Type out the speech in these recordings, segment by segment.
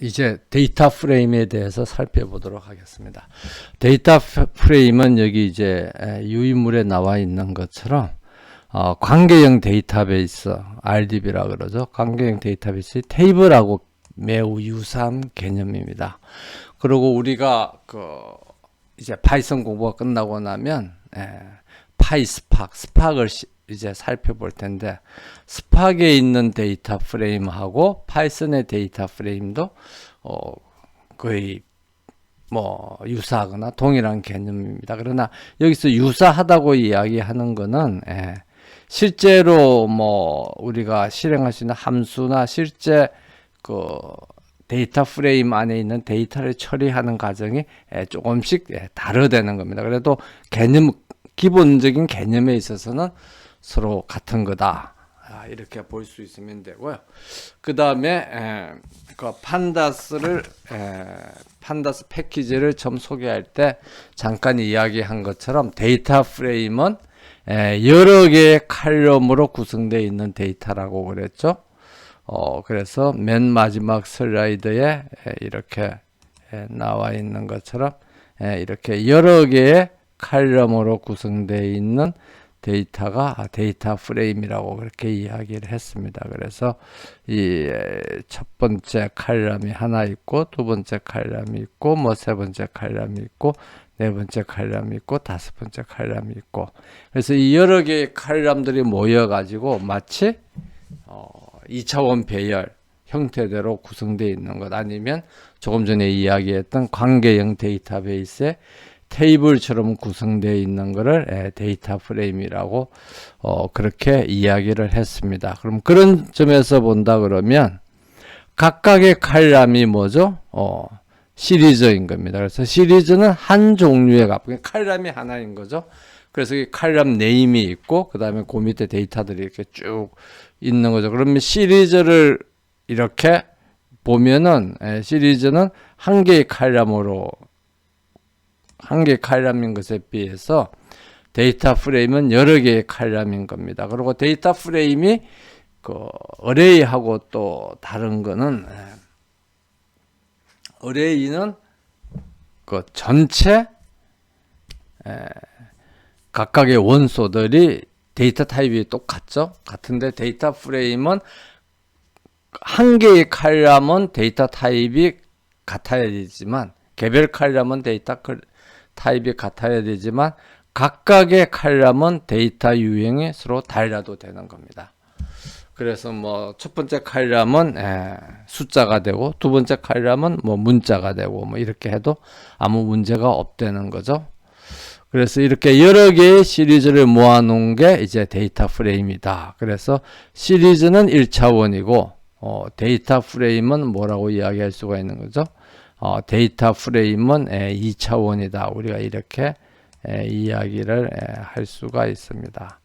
이제 데이터 프레임에 대해서 살펴보도록 하겠습니다. 데이터 프레임은 여기 이제 유인물에 나와 있는 것처럼 관계형 데이터베이스, RDB라 그러죠. 관계형 데이터베이스 테이블하고 매우 유사한 개념입니다. 그리고 우리가 이제 파이썬 공부가 끝나고 나면 스팍을 이제 살펴볼 텐데, 스팍에 있는 데이터 프레임하고 파이썬의 데이터 프레임도 거의 뭐 유사하거나 동일한 개념입니다. 그러나 여기서 유사하다고 이야기하는 거는 실제로 뭐 우리가 실행할 수 있는 함수나 실제 데이터 프레임 안에 있는 데이터를 처리하는 과정이 조금씩 다르다는 겁니다. 그래도 기본적인 개념에 있어서는 서로 같은 거다, 이렇게 볼 수 있으면 되고요. 그 다음에 판다스 패키지를 처음 소개할 때 잠깐 이야기한 것처럼 데이터 프레임은 여러 개의 칼럼으로 구성되어 있는 데이터라고 그랬죠. 그래서 맨 마지막 슬라이드에 이렇게 나와 있는 것처럼 이렇게 여러 개의 칼럼으로 구성되어 있는 데이터가 데이터 프레임이라고 그렇게 이야기를 했습니다. 그래서 이 첫 번째 칼럼이 하나 있고, 두 번째 칼럼이 있고, 뭐 세 번째 칼럼이 있고, 네 번째 칼럼이 있고, 다섯 번째 칼럼이 있고, 그래서 이 여러 개의 칼럼들이 모여 가지고 마치 2차원 배열 형태대로 구성되어 있는 것, 아니면 조금 전에 이야기했던 관계형 데이터베이스의 테이블처럼 구성되어 있는 것을 데이터 프레임이라고 그렇게 이야기를 했습니다. 그럼 그런 점에서 본다 그러면 각각의 칼럼이 뭐죠? 시리즈인 겁니다. 그래서 시리즈는 한 종류의 칼럼이 하나인 거죠. 그래서 이 칼럼 네임이 있고, 그 다음에 그 밑에 데이터들이 이렇게 쭉 있는 거죠. 그러면 시리즈를 이렇게 보면은 시리즈는 한 개의 칼럼인 것에 비해서 데이터 프레임은 여러 개의 칼럼인 겁니다. 그리고 데이터 프레임이 어레이하고 또 다른 거는, 어레이는 전체 각각의 원소들이 데이터 타입이 똑같죠. 같은데 데이터 프레임은 한 개의 칼럼은 데이터 타입이 같아야 되지만, 개별 칼럼은 데이터 타입이 같아야 되지만, 각각의 칼럼은 데이터 유형이 서로 달라도 되는 겁니다. 그래서 뭐 첫 번째 칼럼은 숫자가 되고, 두 번째 칼럼은 뭐 문자가 되고, 뭐 이렇게 해도 아무 문제가 없다는 거죠. 그래서 이렇게 여러 개의 시리즈를 모아놓은 게 이제 데이터 프레임이다. 그래서 시리즈는 1차원이고 데이터 프레임은 뭐라고 이야기할 수가 있는 거죠? 데이터 프레임은 2차원이다. 우리가 이렇게 이야기를 할 수가 있습니다.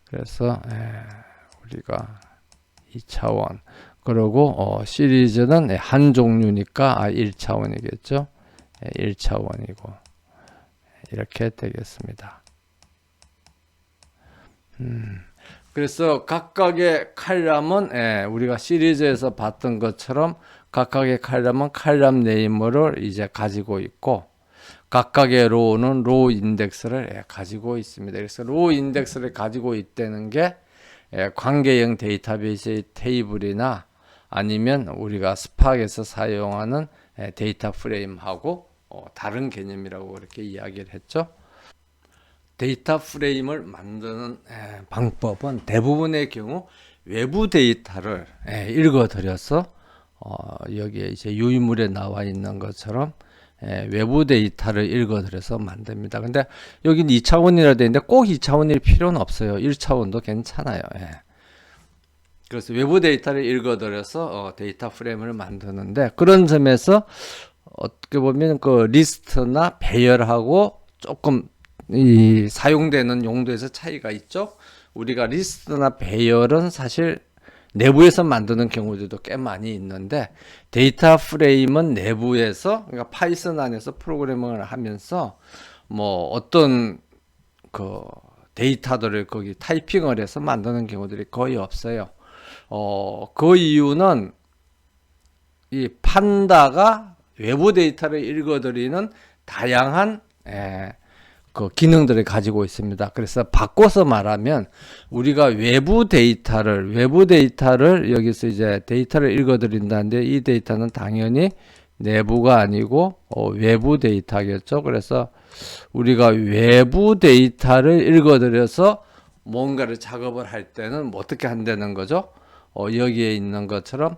그래서 우리가 2차원, 그리고 시리즈는 한 종류니까 1차원이겠죠. 1차원이고 이렇게 되겠습니다. 그래서 각각의 칼럼은 우리가 시리즈에서 봤던 것처럼 각각의 칼럼은 칼럼 네이머를 이제 가지고 있고, 각각의 로우는 로우 인덱스를 가지고 있습니다. 그래서 로우 인덱스를 가지고 있다는 게 관계형 데이터베이스의 테이블이나 아니면 우리가 스팍에서 사용하는 데이터 프레임하고 다른 개념이라고 그렇게 이야기를 했죠. 데이터 프레임을 만드는 방법은 대부분의 경우 외부 데이터를 읽어들여서 여기에 이제 유인물에 나와 있는 것처럼 외부 데이터를 읽어들여서 만듭니다. 근데 여기는 2차원이라 되어 있는데 꼭 2차원일 필요는 없어요. 1차원도 괜찮아요. 그래서 외부 데이터를 읽어들여서 데이터 프레임을 만드는데, 그런 점에서 어떻게 보면 리스트나 배열하고 조금 사용되는 용도에서 차이가 있죠. 우리가 리스트나 배열은 사실 내부에서 만드는 경우들도 꽤 많이 있는데, 데이터 프레임은 내부에서, 그러니까 파이썬 안에서 프로그래밍을 하면서 뭐 어떤 데이터들을 거기 타이핑을 해서 만드는 경우들이 거의 없어요. 그 이유는 이 판다가 외부 데이터를 읽어드리는 다양한 그 기능들을 가지고 있습니다. 그래서 바꿔서 말하면 우리가 외부 데이터를 여기서 이제 데이터를 읽어드린다는데 이 데이터는 당연히 내부가 아니고 외부 데이터겠죠. 그래서 우리가 외부 데이터를 읽어드려서 뭔가를 작업을 할 때는 뭐 어떻게 한다는 거죠? 여기에 있는 것처럼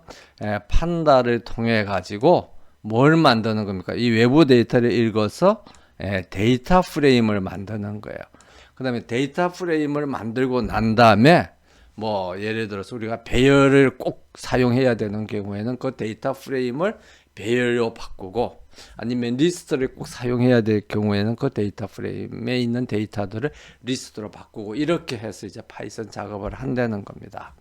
판다를 통해 가지고 뭘 만드는 겁니까? 이 외부 데이터를 읽어서 데이터 프레임을 만드는 거예요. 그 다음에 데이터 프레임을 만들고 난 다음에 뭐 예를 들어서 우리가 배열을 꼭 사용해야 되는 경우에는 그 데이터 프레임을 배열로 바꾸고, 아니면 리스트를 꼭 사용해야 될 경우에는 그 데이터 프레임에 있는 데이터들을 리스트로 바꾸고, 이렇게 해서 이제 파이썬 작업을 한다는 겁니다.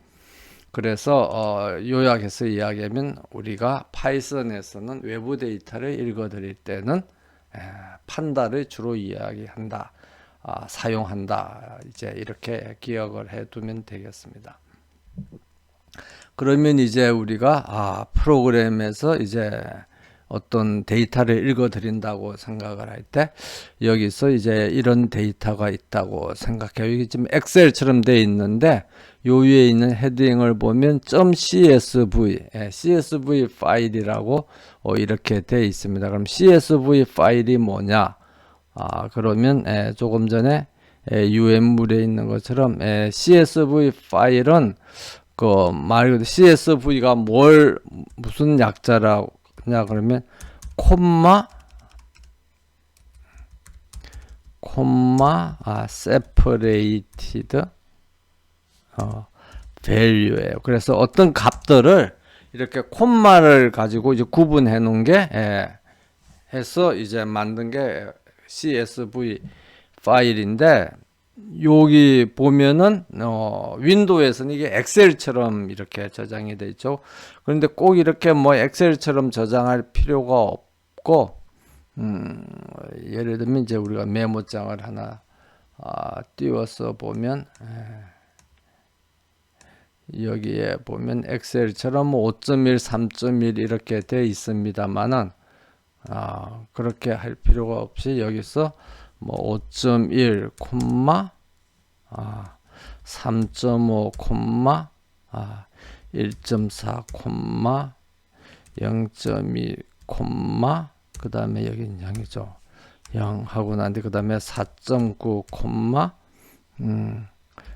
그래서 요약해서 이야기하면 우리가 파이썬에서는 외부 데이터를 읽어드릴 때는 판다를 주로 이야기한다, 사용한다. 이제 이렇게 기억을 해두면 되겠습니다. 그러면 이제 우리가 프로그램에서 이제 어떤 데이터를 읽어드린다고 생각을 할 때 여기서 이제 이런 데이터가 있다고 생각해요. 이게 지금 엑셀처럼 되어 있는데 요 위에 있는 헤딩을 보면 .csv 파일이라고 이렇게 되어 있습니다. 그럼 CSV 파일이 뭐냐? 그러면 조금 전에 UM물에 있는 것처럼 CSV 파일은 그 말 그대로 CSV가 무슨 약자라냐 그러면 separated value예요. 그래서 어떤 값들을 이렇게 콤마를 가지고 이제 구분해 놓은 게 해서 이제 만든 게 CSV 파일인데, 여기 보면은 윈도우에서는 이게 엑셀처럼 이렇게 저장이 되어 있죠. 그런데 꼭 이렇게 뭐 엑셀처럼 저장할 필요가 없고, 예를 들면 이제 우리가 메모장을 하나 띄워서 보면 여기에 보면 엑셀처럼 5.1, 3.1 이렇게 되어 있습니다만은 그렇게 할 필요가 없이 여기서 뭐 5.1, 3.5, 1.4, 0.2, 그 다음에 여기는 0이죠. 0 하고 난 뒤 그 다음에 4.9,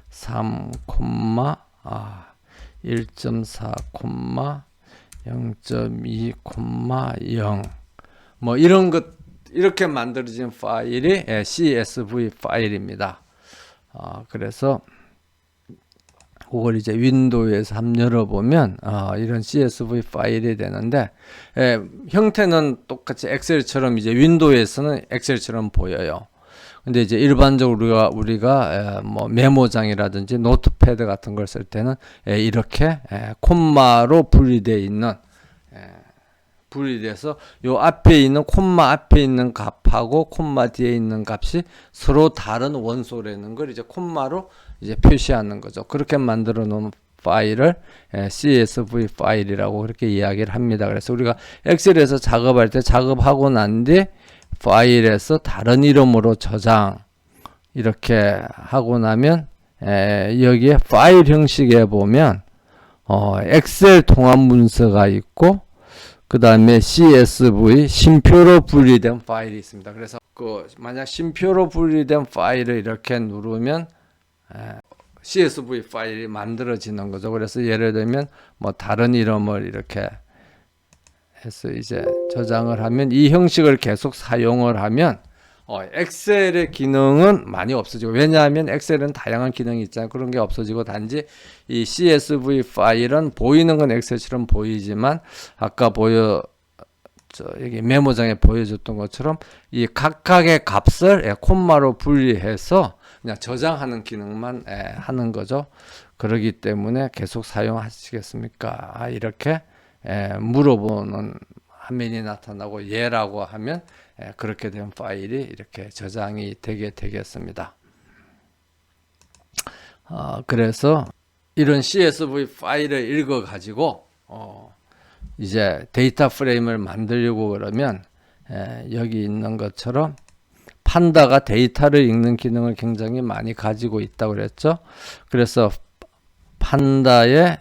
3, 1.4, 0.2, 0 뭐 이런 것, 이렇게 만들어진 파일이 CSV 파일입니다. 그래서 그걸 이제 윈도우에서 한번 열어보면 이런 CSV 파일이 되는데, 형태는 똑같이 엑셀처럼 이제 윈도우에서는 엑셀처럼 보여요. 근데 이제 일반적으로 우리가 뭐 메모장이라든지 노트패드 같은 걸 쓸 때는 이렇게 콤마로 분리되어 있는, 분리돼서 요 앞에 있는 콤마 앞에 있는 값하고 콤마 뒤에 있는 값이 서로 다른 원소라는 걸 이제 콤마로 이제 표시하는 거죠. 그렇게 만들어 놓은 파일을 CSV 파일이라고 그렇게 이야기를 합니다. 그래서 우리가 엑셀에서 작업할 때 작업하고 난 뒤 파일에서 다른 이름으로 저장 이렇게 하고 나면 여기에 파일 형식에 보면 엑셀 통합 문서가 있고, 그 다음에 CSV 쉼표로 분리된 파일이 있습니다. 그래서 만약 쉼표로 분리된 파일을 이렇게 누르면 CSV 파일이 만들어지는 거죠. 그래서 예를 들면 뭐 다른 이름을 이렇게 해서 이제 저장을 하면, 이 형식을 계속 사용을 하면 엑셀의 기능은 많이 없어지고, 왜냐하면 엑셀은 다양한 기능이 있잖아요. 그런 게 없어지고, 단지 이 CSV 파일은 보이는 건 엑셀처럼 보이지만 아까 여기 메모장에 보여줬던 것처럼 이 각각의 값을 콤마로 분리해서 그냥 저장하는 기능만 하는 거죠. 그렇기 때문에 계속 사용하시겠습니까? 이렇게 물어보는 화면이 나타나고 예라고 하면 그렇게 된 파일이 이렇게 저장이 되게 되겠습니다. 그래서 이런 CSV 파일을 읽어 가지고 이제 데이터 프레임을 만들려고 그러면 여기 있는 것처럼 판다가 데이터를 읽는 기능을 굉장히 많이 가지고 있다고 그랬죠. 그래서 판다의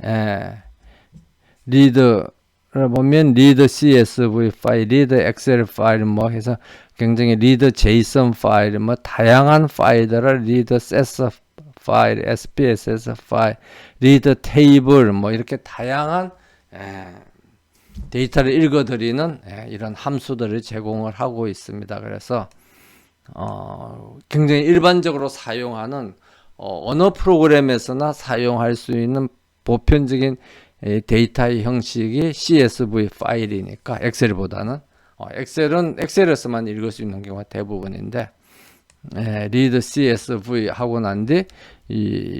리드를 보면 리드 CSV 파일, 리드 엑셀 파일 뭐 해서 굉장히 리드 JSON 파일 뭐 다양한 파일들을 리드 CS 파일, SPSS 파일, 리드 테이블 뭐 이렇게 다양한 데이터를 읽어드리는 이런 함수들을 제공을 하고 있습니다. 그래서 굉장히 일반적으로 사용하는 어느 프로그램에서나 사용할 수 있는 보편적인 데이터의 형식이 CSV 파일이니까 엑셀보다는 엑셀에서만 읽을 수 있는 경우가 대부분인데 리드 CSV 하고 난 뒤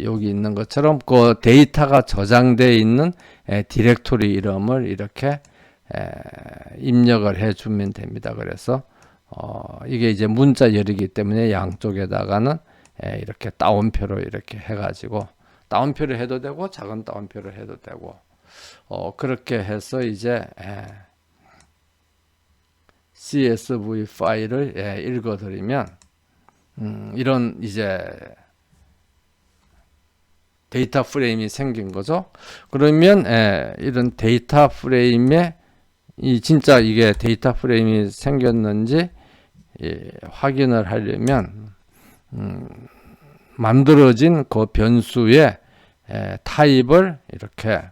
여기 있는 것처럼 그 데이터가 저장되어 있는 디렉토리 이름을 이렇게 입력을 해주면 됩니다. 그래서 이게 이제 문자열이기 때문에 양쪽에다가는 이렇게 따옴표로 이렇게 해가지고 따옴표를 해도 되고 작은 따옴표를 해도 되고 그렇게 해서 이제 CSV 파일을 읽어드리면 이런 이제 데이터 프레임이 생긴 거죠. 그러면 이런 데이터 프레임에 진짜 이게 데이터 프레임이 생겼는지 확인을 하려면 만들어진 그 변수의 타입을 이렇게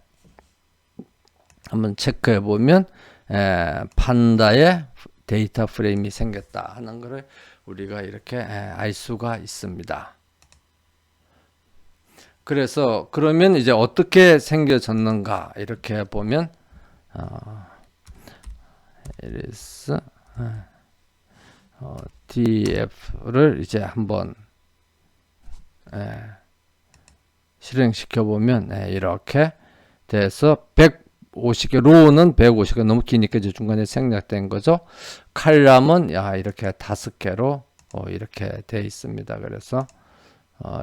한번 체크해 보면 판다의 데이터 프레임이 생겼다 하는 것을 우리가 이렇게 알 수가 있습니다. 그래서 그러면 이제 어떻게 생겨졌는가 이렇게 보면 df를 이제 한번 실행시켜 보면 이렇게 돼서 150개 로우는 150개 너무 기니까 이제 중간에 생략된 거죠. 칼럼은 이렇게 5개로 이렇게 돼 있습니다. 그래서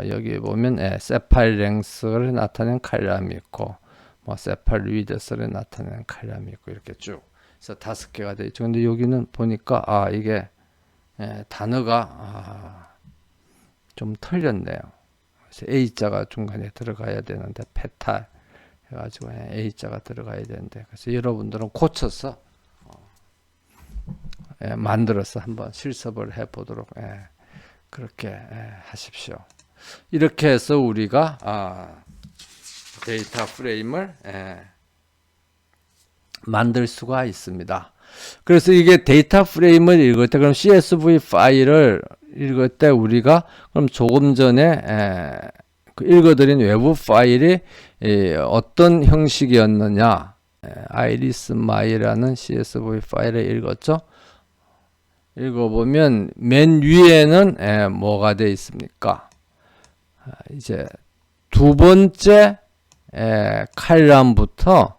여기 보면 세팔 랭스를 나타낸 칼럼이 있고 뭐 세팔 위드스를 나타내는 칼럼이 있고 이렇게 쭉 그래서 5개가 되어 있죠. 근데 여기는 보니까 이게 단어가 좀 틀렸네요. 그래서 A자가 중간에 들어가야 되는데 페탈 해가지고 A자가 들어가야 되는데 그래서 여러분들은 고쳐서 만들어서 한번 실습을 해보도록 그렇게 하십시오. 이렇게 해서 우리가 데이터 프레임을 만들 수가 있습니다. 그래서 이게 데이터 프레임을 읽을 때 그럼 CSV 파일을 읽을 때 우리가 그럼 조금 전에 읽어드린 외부 파일이 어떤 형식이었느냐 irismy라는 CSV 파일을 읽었죠. 읽어보면 맨 위에는 뭐가 되어 있습니까? 이제 두 번째 칼럼부터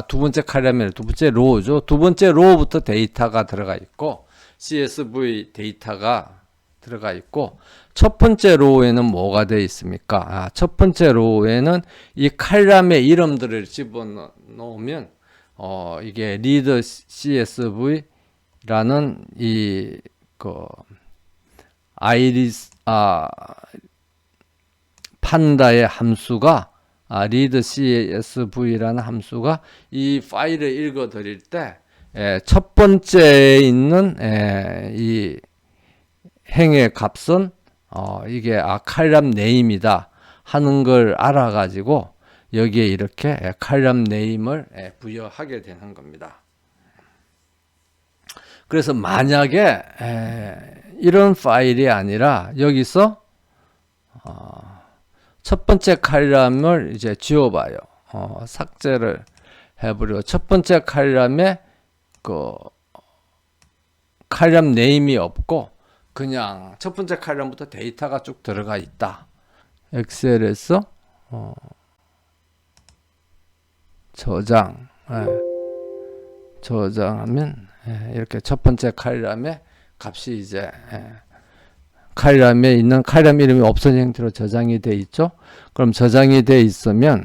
두 번째 칼럼이 두 번째 로우죠. 두 번째 로우부터 데이터가 들어가 있고 CSV 데이터가 들어가 있고 첫 번째 로우에는 뭐가 되어 있습니까? 첫 번째 로우에는 이 칼럼의 이름들을 집어넣으면 이게 read CSV라는 판다의 함수가 read CSV라는 함수가 이 파일을 읽어 드릴 때 첫 번째에 있는 이 행의 값은 이게 칼럼 네임이다 하는 걸 알아 가지고 여기에 이렇게 칼럼 네임을 부여하게 되는 겁니다. 그래서 만약에 이런 파일이 아니라 여기서 첫 번째 칼럼을 이제 지워봐요. 삭제를 해버리고 첫 번째 칼럼에 칼럼 네임이 없고 그냥 첫 번째 칼럼부터 데이터가 쭉 들어가 있다. 엑셀에서 저장하면 이렇게 첫 번째 칼럼에 값이 이제 칼럼에 있는 칼럼 이름이 없어진 형태로 저장이 돼 있죠. 그럼 저장이 돼 있으면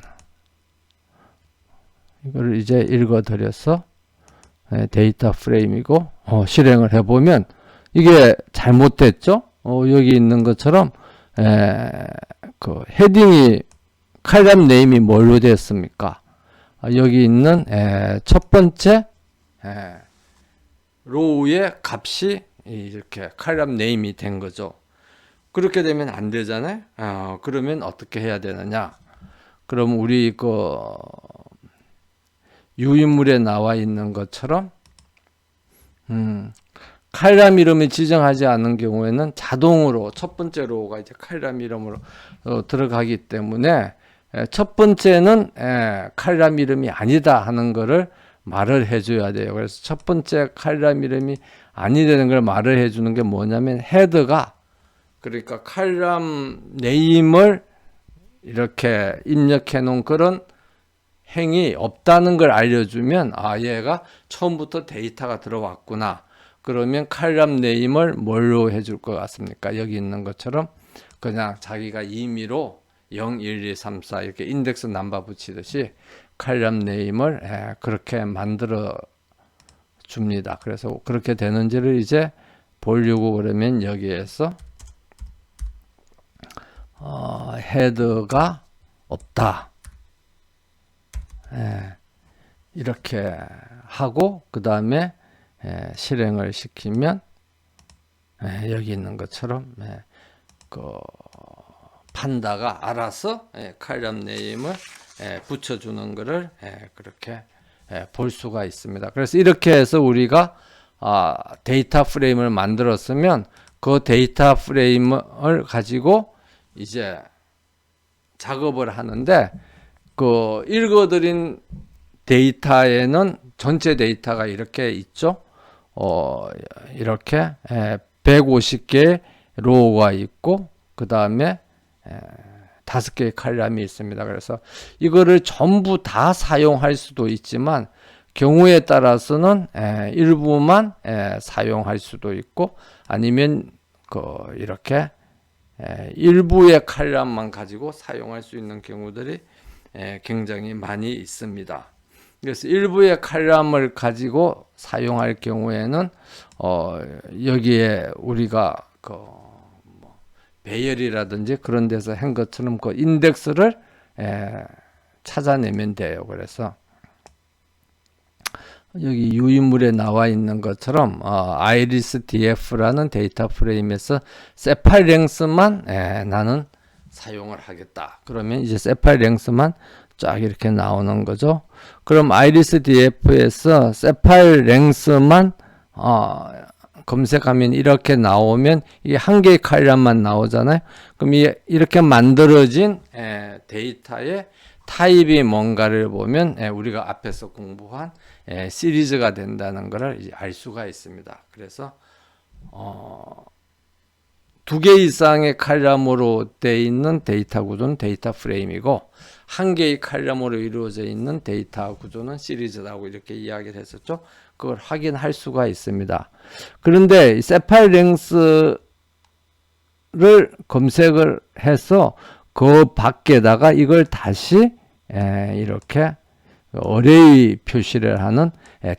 이거를 이제 읽어드려서 데이터 프레임이고 실행을 해보면 이게 잘못됐죠. 여기 있는 것처럼 그 헤딩이 칼럼 네임이 뭘로 됐습니까? 여기 있는 첫 번째 로우의 값이 이렇게 칼럼 네임이 된 거죠. 그렇게 되면 안 되잖아요. 그러면 어떻게 해야 되느냐? 그럼 우리 그 유인물에 나와 있는 것처럼 칼럼 이름을 지정하지 않은 경우에는 자동으로 첫 번째 로우가 이제 칼럼 이름으로 들어가기 때문에 첫 번째는 칼럼 이름이 아니다 하는 거를 말을 해줘야 돼요. 그래서 첫 번째 칼럼 이름이 아니라는 걸 말을 해주는 게 뭐냐면 헤드가 그러니까 칼럼 네임을 이렇게 입력해 놓은 그런 행위 없다는 걸 알려주면 얘가 처음부터 데이터가 들어왔구나. 그러면 칼럼 네임을 뭘로 해줄 것 같습니까? 여기 있는 것처럼 그냥 자기가 임의로 0, 1, 2, 3, 4 이렇게 인덱스 넘버 붙이듯이 칼럼 네임을 그렇게 만들어 줍니다. 그래서 그렇게 되는지를 이제 보려고 그러면 여기에서 헤드가 없다. 이렇게 하고 그 다음에 실행을 시키면 여기 있는 것처럼 그 판다가 알아서 칼럼 네임을 붙여주는 것을 그렇게 볼 수가 있습니다. 그래서 이렇게 해서 우리가 데이터 프레임을 만들었으면 그 데이터 프레임을 가지고 이제 작업을 하는데 그 읽어드린 데이터에는 전체 데이터가 이렇게 있죠. 이렇게 150개의 로우가 있고 그 다음에 5개의 칼럼이 있습니다. 그래서 이거를 전부 다 사용할 수도 있지만 경우에 따라서는 일부만 사용할 수도 있고 아니면 이렇게 일부의 칼럼만 가지고 사용할 수 있는 경우들이 굉장히 많이 있습니다. 그래서 일부의 칼럼을 가지고 사용할 경우에는 여기에 우리가 배열이라든지 그런 데서 한 것처럼 그 인덱스를 찾아내면 돼요. 그래서 여기 유인물에 나와 있는 것처럼 아이리스 df라는 데이터 프레임에서 세팔 랭스만 나는 사용을 하겠다. 그러면 이제 세팔 랭스만 쫙 이렇게 나오는 거죠. 그럼 아이리스 df에서 세팔 랭스만 검색하면 이렇게 나오면 이게 한 개의 칼럼만 나오잖아요. 그럼 이렇게 만들어진 데이터의 타입이 뭔가를 보면 우리가 앞에서 공부한 시리즈가 된다는 것을 이제 알 수가 있습니다. 그래서 2개 이상의 칼럼으로 되어 있는 데이터 구조는 데이터 프레임이고 1개의 칼럼으로 이루어져 있는 데이터 구조는 시리즈라고 이렇게 이야기를 했었죠. 그걸 확인할 수가 있습니다. 그런데 세팔 랭스를 검색을 해서 그 밖에다가 이걸 다시 이렇게 어레이 표시를 하는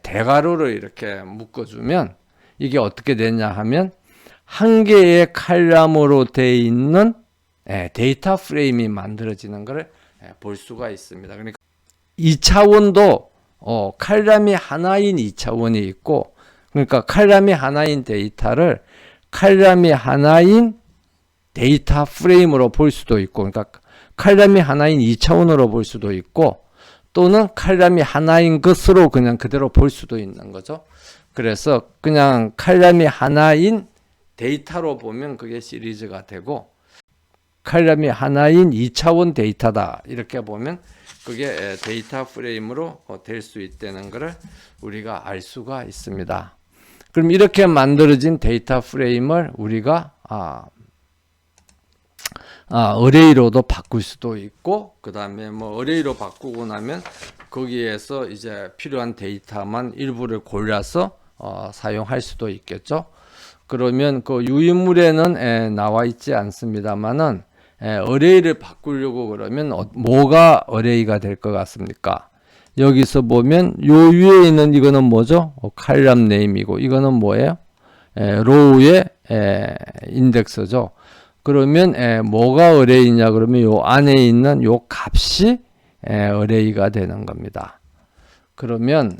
대괄호를 이렇게 묶어주면 이게 어떻게 되냐 하면 1개의 칼럼으로 되어 있는 데이터 프레임이 만들어지는 것을 볼 수가 있습니다. 그러니까 2차원도 칼럼이 하나인 2차원이 있고 그러니까 칼럼이 하나인 데이터를 칼럼이 하나인 데이터 프레임으로 볼 수도 있고 그러니까 칼럼이 하나인 2차원으로 볼 수도 있고 또는 칼럼이 하나인 것으로 그냥 그대로 볼 수도 있는 거죠. 그래서 그냥 칼럼이 하나인 데이터로 보면 그게 시리즈가 되고 칼럼이 하나인 2차원 데이터다 이렇게 보면 그게 데이터 프레임으로 될 수 있다는 것을 우리가 알 수가 있습니다. 그럼 이렇게 만들어진 데이터 프레임을 우리가 어레이로도 바꿀 수도 있고 그 다음에 어레이로 바꾸고 나면 거기에서 이제 필요한 데이터만 일부를 골라서 사용할 수도 있겠죠. 그러면 그 유인물에는 나와 있지 않습니다만은 어레이를 바꾸려고 그러면 뭐가 어레이가 될 것 같습니까? 여기서 보면 요 위에 있는 이거는 뭐죠? 칼럼 네임이고 이거는 뭐예요? 로우의 인덱스죠. 그러면 뭐가 어레이냐 그러면 요 안에 있는 요 값이 어레이가 되는 겁니다. 그러면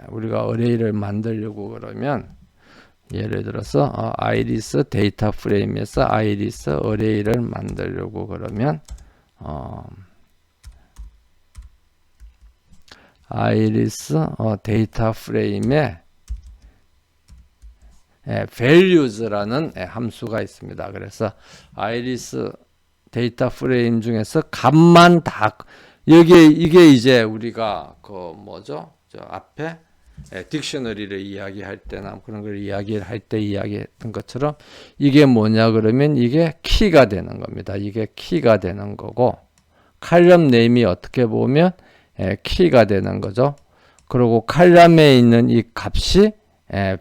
우리가 어레이를 만들려고 그러면 예를 들어서 아이리스 데이터 프레임에서 아이리스 어레이를 만들려고 그러면 아이리스 데이터 프레임에 values라는 함수가 있습니다. 그래서 아이리스 데이터 프레임 중에서 값만 다 여기에 이게 이제 우리가 그 뭐죠? 저 앞에 딕셔너리를 이야기할 때나 그런 걸 이야기할 때 이야기했던 것처럼 이게 뭐냐 그러면 이게 키가 되는 겁니다. 이게 키가 되는 거고 칼럼 네임이 어떻게 보면 키가 되는 거죠. 그리고 칼럼에 있는 이 값이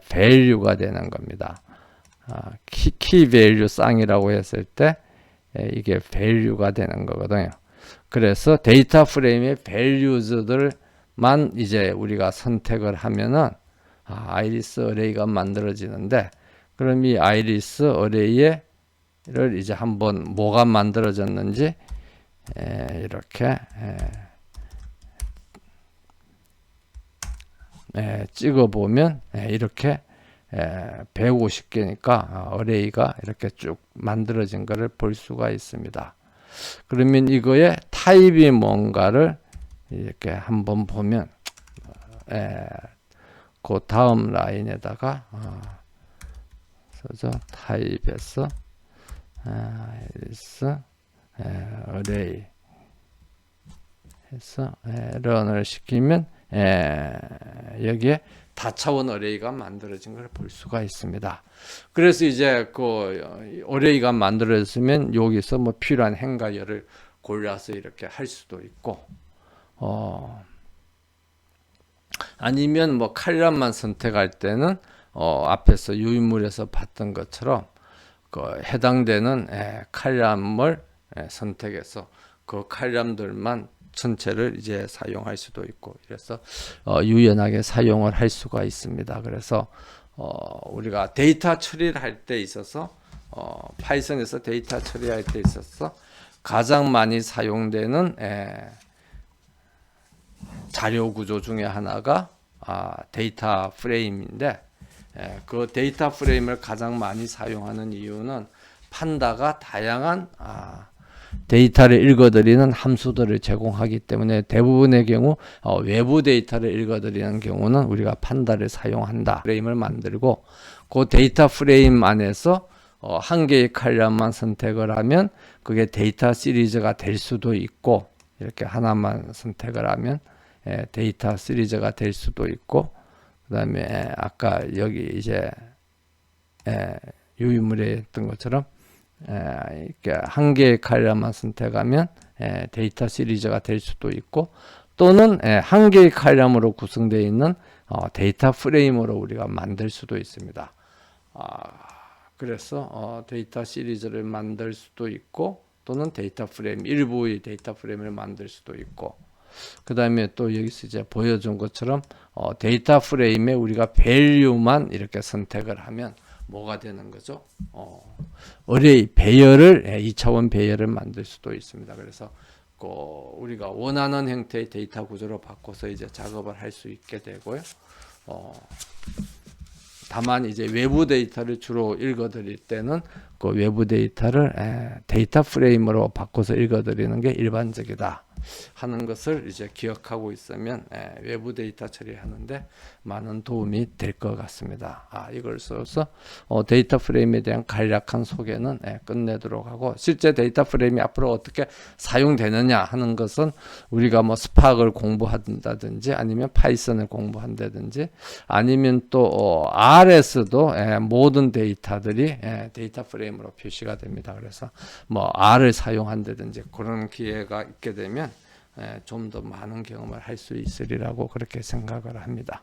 value가 되는 겁니다. 키 value 쌍이라고 했을 때 이게 value가 되는 거거든요. 그래서 데이터 프레임의 values들만 이제 우리가 선택을 하면은 아이리스 어레이가 만들어지는데 그럼 이 아이리스 어레이를 이제 한번 뭐가 만들어졌는지 이렇게 찍어보면 이렇게 150개니까 어레이가 이렇게 쭉 만들어진 것을 볼 수가 있습니다. 그러면 이거의 타입이 뭔가를 이렇게 한번 보면 그 다음 라인에다가 타입에서 어레이 해서 런을 시키면 여기에 다차원 어레이가 만들어진 걸 볼 수가 있습니다. 그래서 이제 그 어레이가 만들어졌으면 여기서 뭐 필요한 행가열을 골라서 이렇게 할 수도 있고, 아니면 뭐 칼럼만 선택할 때는 앞에서 유인물에서 봤던 것처럼 그 해당되는 칼럼을 선택해서 그 칼럼들만 전체를 이제 사용할 수도 있고 이래서 유연하게 사용을 할 수가 있습니다. 그래서 우리가 데이터 처리를 할 때 있어서 파이썬에서 데이터 처리할 때 있어서 가장 많이 사용되는 자료 구조 중에 하나가 데이터 프레임인데 그 데이터 프레임을 가장 많이 사용하는 이유는 판다가 다양한 데이터를 읽어드리는 함수들을 제공하기 때문에 대부분의 경우 외부 데이터를 읽어드리는 경우는 우리가 판다를 사용한다. 프레임을 만들고 그 데이터 프레임 안에서 한 개의 칼럼만 선택을 하면 그게 데이터 시리즈가 될 수도 있고 이렇게 하나만 선택을 하면 데이터 시리즈가 될 수도 있고 그 다음에 아까 여기 이제 유인물에 했던 것처럼 이렇게 한 개의 칼럼만 선택하면 데이터 시리즈가 될 수도 있고 또는 한 개의 칼럼으로 구성되어 있는 데이터 프레임으로 우리가 만들 수도 있습니다. 그래서 데이터 시리즈를 만들 수도 있고 또는 데이터 프레임 일부의 데이터 프레임을 만들 수도 있고 그 다음에 또 여기서 이제 보여준 것처럼 데이터 프레임에 우리가 value만 이렇게 선택을 하면 뭐가 되는 거죠? 어레이 배열을 2차원 배열을 만들 수도 있습니다. 그래서 우리가 원하는 형태의 데이터 구조로 바꿔서 이제 작업을 할 수 있게 되고요. 다만 이제 외부 데이터를 주로 읽어드릴 때는 그 외부 데이터를 데이터 프레임으로 바꿔서 읽어드리는 게 일반적이다 하는 것을 이제 기억하고 있으면 외부 데이터 처리하는데 많은 도움이 될 것 같습니다. 이걸 써서 데이터 프레임에 대한 간략한 소개는 끝내도록 하고 실제 데이터 프레임이 앞으로 어떻게 사용되느냐 하는 것은 우리가 뭐 스파크를 공부한다든지 아니면 파이썬을 공부한다든지 아니면 또 R에서도 모든 데이터들이 데이터 프레임으로 표시가 됩니다. 그래서 뭐 R을 사용한다든지 그런 기회가 있게 되면 좀 더 많은 경험을 할 수 있으리라고 그렇게 생각을 합니다.